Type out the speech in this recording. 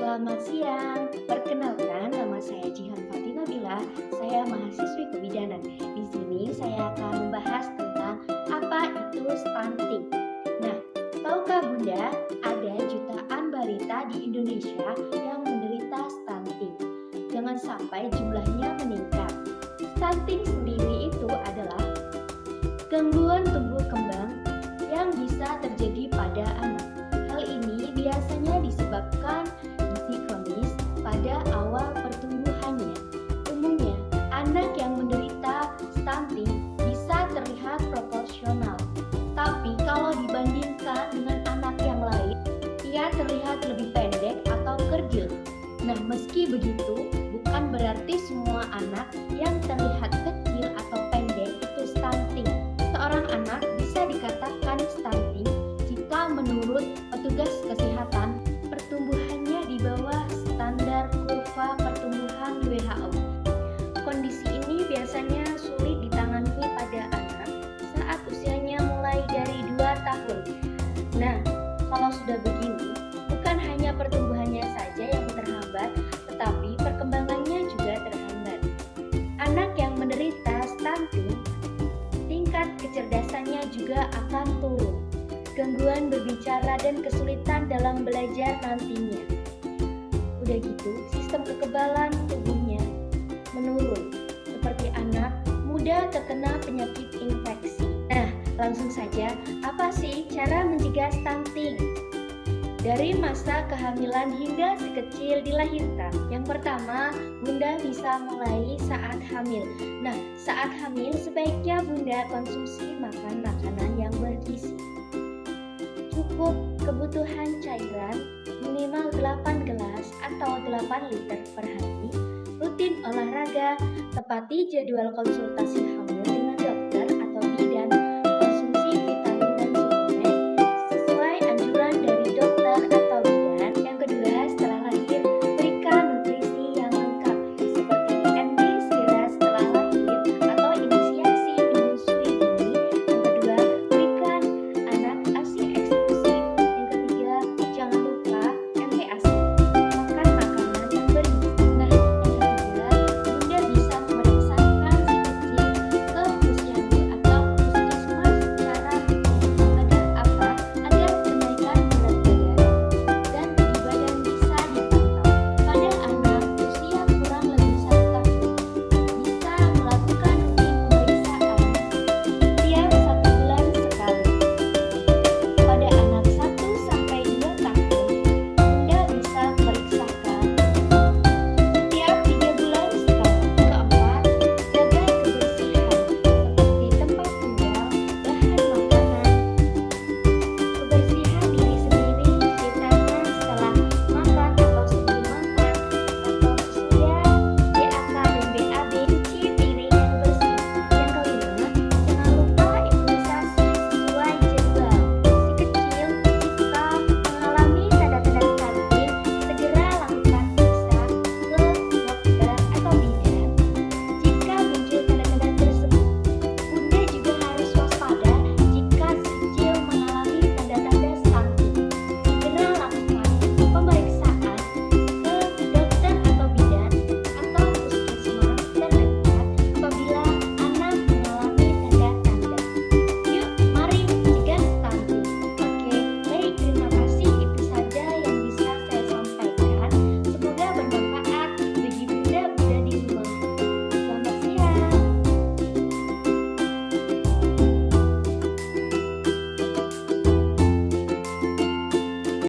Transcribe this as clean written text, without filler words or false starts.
Selamat siang, perkenalkan nama saya Jihan Fatina Bila, saya mahasiswi kebidanan. Di sini saya akan membahas tentang apa itu stunting. Nah, tahukah Bunda, ada jutaan balita di Indonesia yang menderita stunting. Jangan sampai jumlahnya meningkat. Stunting sendiri itu adalah gangguan tumbuh kembang yang bisa terjadi pada anak. Hal ini biasanya disebabkan gizi kronis pada awal pertumbuhannya. Umumnya, anak yang menderita stunting bisa terlihat proporsional. Tapi kalau dibandingkan dengan anak yang lain, ia terlihat lebih pendek atau kerdil. Nah, meski begitu, bukan berarti semua anak yang terlihat kecil atau pendek itu stunting. Seorang anak bisa dikatakan stunting jika menurut petugas kesehatan pertumbuhannya di bawah standar kurva pertumbuhan WHO. Kondisi ini biasanya sulit ditangani pada anak saat usianya mulai dari 2 tahun. Nah, kalau sudah begini, bukan hanya pertumbuhannya saja yang terhambat, tetapi perkembangannya juga terhambat. Anak yang menderita stunting, tingkat kecerdasannya juga akan turun, gangguan berbicara dan kesulitan dalam belajar nantinya. Udah gitu, sistem kekebalan tubuhnya menurun, seperti anak mudah terkena penyakit infeksi. Nah, langsung saja, apa sih cara mencegah stunting? Dari masa kehamilan hingga si kecil dilahirkan. Yang pertama, Bunda bisa mulai saat hamil. Nah, saat hamil sebaiknya Bunda konsumsi makanan yang bergizi. Cukup kebutuhan cairan minimal 8 gelas atau 8 liter per hari. Rutin olahraga, tepati jadwal konsultasi